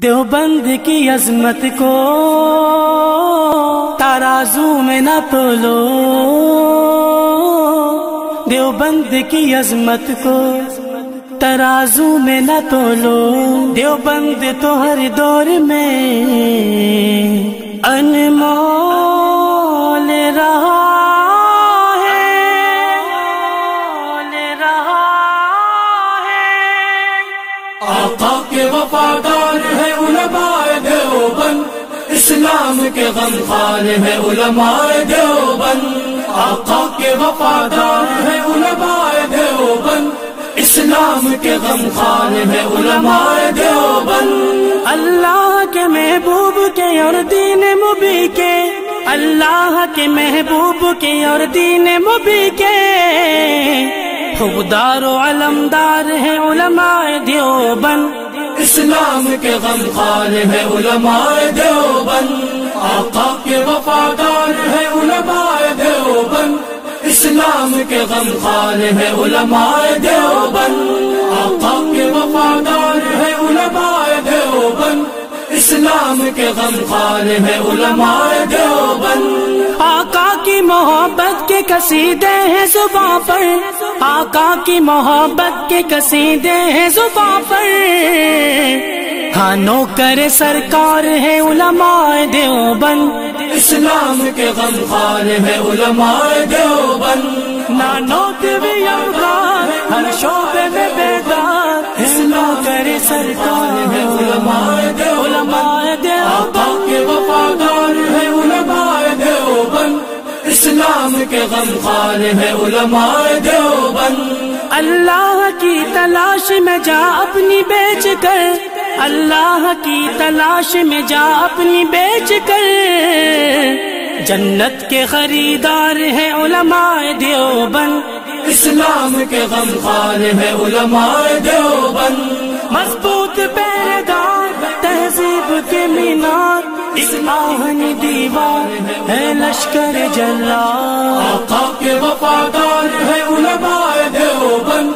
دیوبند کی عظمت کو ترازو میں نہ تولو، دیوبند کی عظمت کو ترازو میں نہ تولو، دیوبند تو ہر دور میں انمول رہا آقا کے وفادار ہے علماء دیوبند، اسلام کے غمخوار ہے علماء دیوبند۔ آقا کے وفادار ہے علماء دیوبند، اسلام کے غمخوار ہے علماء دیوبند۔ اللہ کے محبوب کے اور دین مبی کے، اللہ کے محبوب کے اور دین مبی کے خوددار و علمدار ہے علماء دیوبند، اسلام کے غمخوار ہے علماء دیوبند۔ آقا کے وفادار ہے علماء دیوبند، اسلام کے غمخوار ہے علماء دیوبند۔ آقا کے وفادار ہے علماء دیوبند، اسلام کے غمخوار ہے علماء دیوبند۔ آقا کی محبت کے قصیدے ہیں زباں پر، آقا کی محبت کے قصیدے ہیں زباں پر، ہاں نوکر سرکار ہے علماء دیوبند، اسلام کے غمخوار ہے علماء دیوبند۔ نانوت بھی افغان ہر شعبے میں بیدار، نوکر سرکار ہے علماء دیوبند۔ آقا کے وفادار ہے علماء دیوبند، اسلام کے غمخوار ہے علماء دیوبند۔ اللہ کی تلاش میں جا اپنی بیچ کر، اللہ کی تلاش میں جا اپنی بیچ کر، جنت کے خریدار ہے علماء دیوبند، اسلام کے غمخوار ہے علماء دیوبند۔ مضبوط پیردار تہذیب کے مینار، اس آہنی دیوار ہے لشکر جلال۔ آقا کے وفادار ہے علماء دیوبند،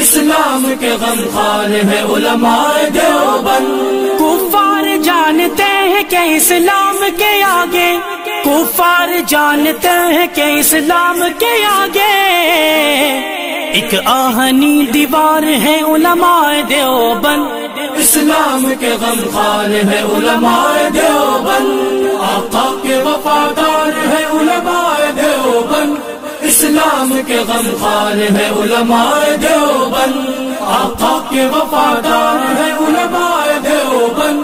اسلام کے غمخوار ہے علماء دیوبند۔ کفار جانتے ہیں کہ اسلام کے آگے، کفار جانتے ہیں کہ اسلام کے آگے ایک آہنی دیوار ہے علماء دیوبند، اسلام کے غمخوار ہے علماء دیوبند۔ آقا کے وفادار ہے علماء دیوبند، اسلام کے غمخوار ہے علماء دیوبند۔ آقا کے وفادار ہے علماء دیوبند،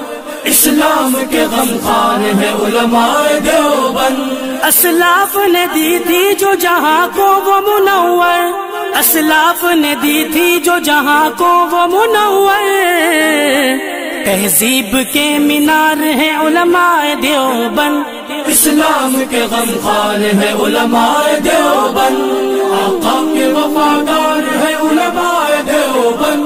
اسلام کے غمخوار ہے علماء دیوبند۔ اسلاف نے دی تھی جو جہاں کو وہ منور، اسلاف نے دی تھی جو جہاں کو وہ منور، تہذیب کے مینار ہے علماء دیوبند، اسلام کے غمخوار ہے علماء دیوبند۔ آقا کے وفادار ہے علماء دیوبند،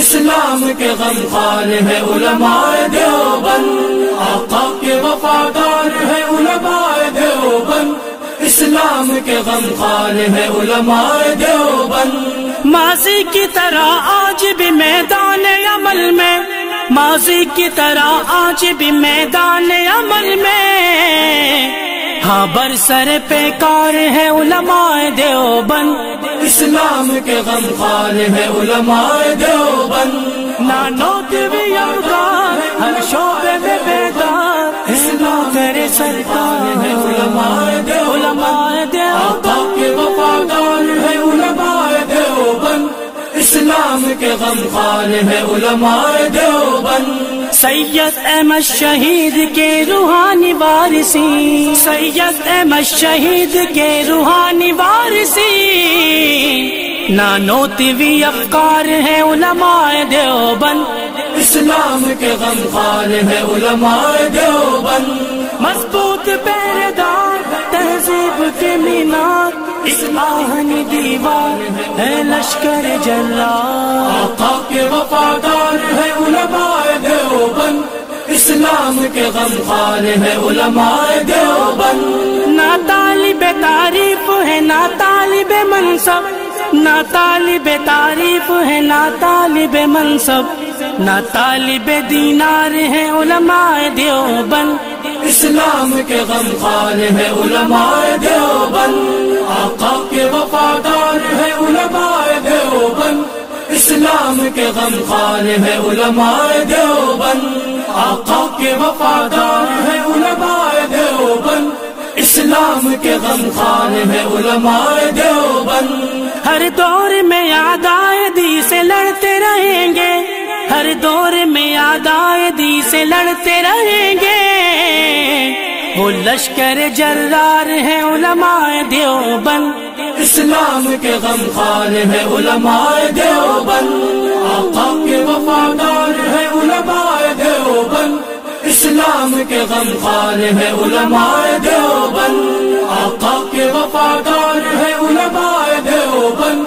اسلام کے غمخوار ہے علماء دیوبند۔ آقا کے وفادار ہے علماء دیوبند، اسلام کے غمخوار ہے علماء دیوبند۔ ماضی کی طرح آج بھی میدان عمل میں، ماضی کی طرح آج بھی میدان عمل میں، ہاں برسر پیکار ہے علماء دیوبند، اسلام کے غمخوار ہے علماء دیوبند۔ نانوت بھی افغان ہر شعبے میں بیدار، نوکر سرکار ہے علماء دیوبند۔ آقا کے وفادار ہے علماء دیوبند، اسلام کے غمخوار ہے علماء دیوبند۔ سید احمد شہید کے روحانی وارثی، سید احمد شہید کے روحانی وارثی، نانوتوی افکار ہے علماء دیوبند، اسلام کے غمخوار ہے علماء دیوبند۔ مضبوط پیردار تہذیب کے مینار، اس آہنی دیوار ہے لشکر جلال۔ آقا کے وفادار ہے علماء دیوبند، اسلام کے غمخوار ہے علماء دیوبند۔ نہ طالب تعریف ہے نہ طالب منصب، نہ طالب تعریف ہے نہ طالب منصب، نہ طالب دینار ہیں علماء دیوبند، اسلام کے غمخوار ہے علماء دیوبند، آقا کے وفادار ہے علماء دیوبند، اسلام کے غمخوار ہے علماء دیوبند، آقا کے وفادار ہے علماء دیوبند، اسلام کے غمخوار ہے علماء دیوبند۔ ہر دور میں عدائدی سے لڑتے رہیں گے، ہر دور میں عدائدی سے لڑتے رہیں گے، وہ لشکر جرار ہیں علماء دیوبند، اسلام کے غمخوار ہے علماء دیوبند، آقا کے وفادار ہے علماء دیوبند، اسلام کے غمخوار ہے علماء دیوبند، آقا کے وفادار ہے علماء دیوبند،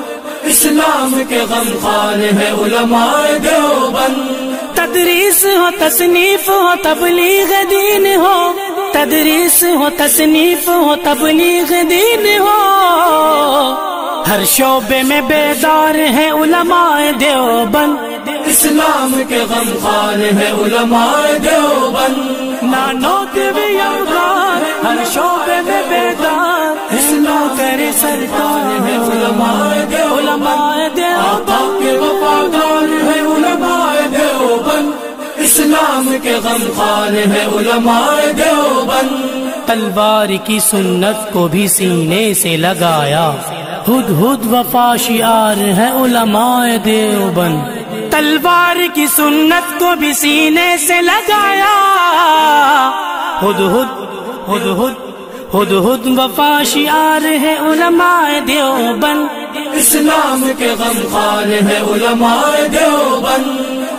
اسلام کے غمخوار ہے علماء دیوبند۔ تدریس ہو تصنیف ہو تبلیغ دین ہو، تدریس ہو تصنیف ہو تبلیغ دین ہو، ہر شعبے میں بیدار ہیں علماء دیوبند، اسلام کے غمخوار ہے علماء دیوبند، نانوت بھی اوغار ہر شعبے میں بیدار، اسلام کرے سرکار ہے علماء دیوبند، آقا کے وفادار ہے علماء دیوبند، اسلام کے غمخوار ہے علماء دیوبند۔ تلوار کی سنت کو بھی سینے سے لگایا، ہد ہد وفا شعار ہے علماء دیوبند، تلوار کی سنت کو بھی سینے سے لگایا، ہد ہد ہد ہد ہد ہد وفا شعار ہے علماء دیوبند، اسلام کے غمخوار ہے علماء دیوبند،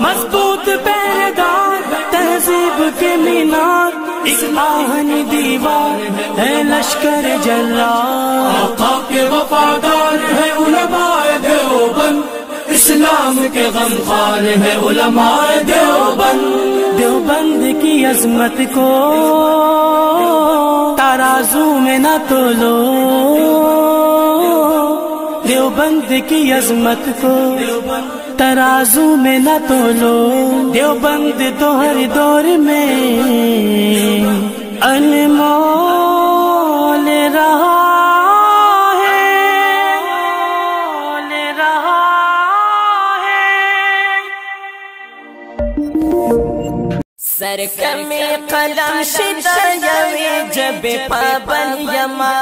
مضبوط پہرےدار تہذیب کے مینار، ایک آہنی دیوار ہے لشکر جرار، آقا کے وفادار ہے علماء دیوبند، اسلام کے غمخوار ہے علماء دیوبند۔ دیوبند کی عظمت کو ترازو میں نہ تولو، دیوبند کی عظمت کو ترازو میں نہ تولو، دیوبند تو ہر دور میں انمول رہا سرکمی قلم شدہ یوی جب پابن یما،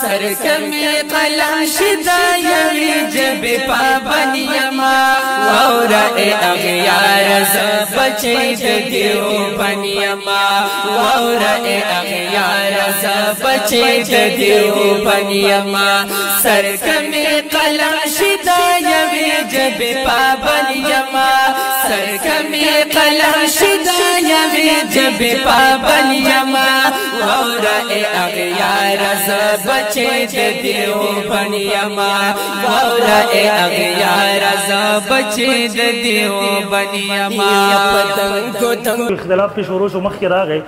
سرکمی قلم شدہ یوی جب پابن یما، وورا اغیار زب بچید دیوبن یما، وورا اغیار زب بچید دیوبن یما، سرکمی قلم شدہ یوی جب پابن یما، سرکمی قلم شدہ جب پابن یما، وورا اغیار زب بچید دیوبن یما، وورا اغیار زب بچید دیوبن یما۔ اختلاف کې شروع شو مخکې راغی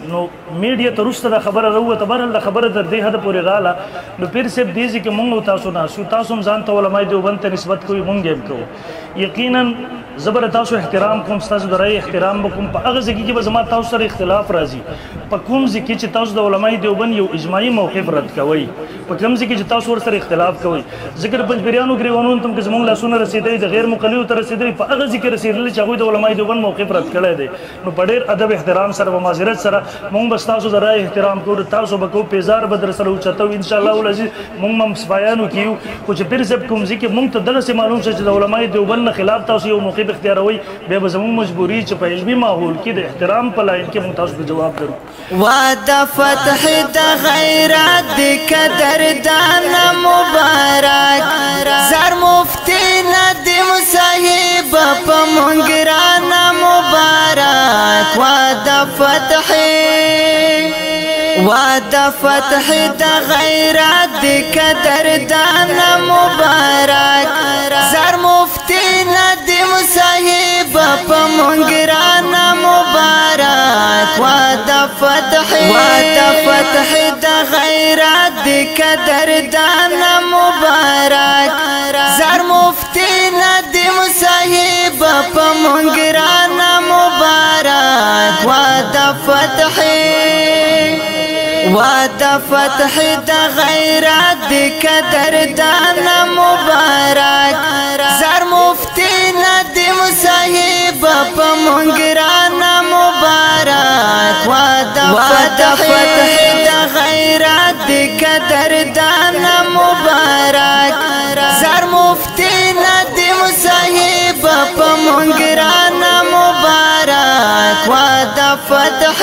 نو میډیا ته وروسته دا خبره راووته، بهرحال دا خبره تر دې حده پورې راغله، نو پیر صاحب دې ځای کې مونږ او تاسو ناست یو، تاسو هم ځان ته علماء دیوبند ته نسبت کوئ، مونږ یې هم کوو، یقیناً زه به د تاسو احترام کوم، ستاسو د رایې احترام به کوم، په هغه ځای کې به زما تاسو سره اختلاف راځي، په کوم ځای کې چې تاسو د علماء دیوبند یو اجماعي موقف رد کوئ، په کوم ځای کې چې تاسو ورسره اختلاف کوئ، ځکه د پنجپیریانو ګریوانونو ته هم که زموږ لاسونه رسېدلي، د غیر مقلدو ته رسېدلي، په هغه ځای کې رسېدلي چې هغوی د علماء دیوبند موقف رد کړی دی، نو په ډېر ادب احترام سره په معذرت سره مونږ به ستاسو د رایې احترام کوو، تاسو به کوو، پیزار به در سره اوچتو انشاءالله العزیز، مونږ هم سپایانو کې یو، خو چې پیر صاحب کوم ځای کې مونږ ته دغسې معلوم شو چې د علماء دیوبند نه خلاف تاسو یو موقف اختیاروئ، بیا به زموږ مجبوري چې په علمي ماحول کې د احترام په لاین کې مونږ تاسو ته جواب درو۔ وعدہ فتح دا غیرت قدردان مبارک، زر مفتی ندیم صاحب پا منگران مبارک، وعدہ فتح دا غیرت قدردان مبارک، زر مفتی ندیم صاحب پا منگران مبارک، وعدہ فتح دا غیرت قدردان مبارک، زر مفتی ندیم صاحب په مونګرانا مبارک وعده فتح د غیرت د قدردان مبارک زر مفتی ندیم صاحب په مونګرانا مبارک وعده فتح د غیرت د قدردان مبارک زر مفتی ندیم صاحب په مونګرانا مبارک وعده فتح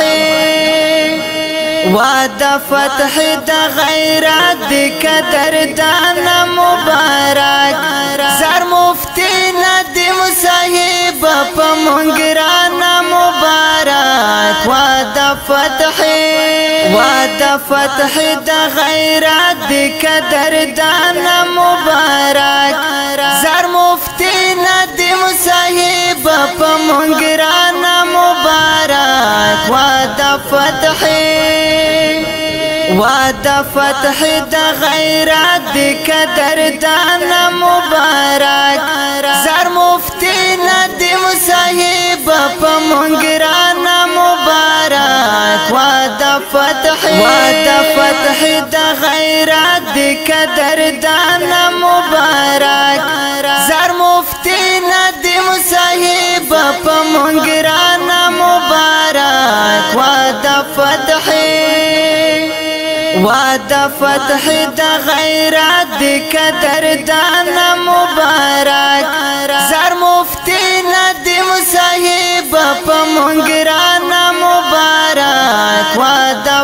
د غیرت د قدردان مبارک زر مفتی ندیم صاحب په مونګرانا مبارک وعده فتح د غیرت د قدردان مبارک زر مفتی ندیم صاحب په مونګرانا مبارک وعده فتح د غیرت د قدردان مبارک زر مفتی ندیم صاحب په مونګرانا مبارک وعده فتح د غیرت د قدردان مبارک زر مفتی ندیم صاحب په مونګرانا مبارک وعده فتح د غیرت د قدردان مبارک زر مفتی ندیم صاحب په مونګرانا مبارک وعده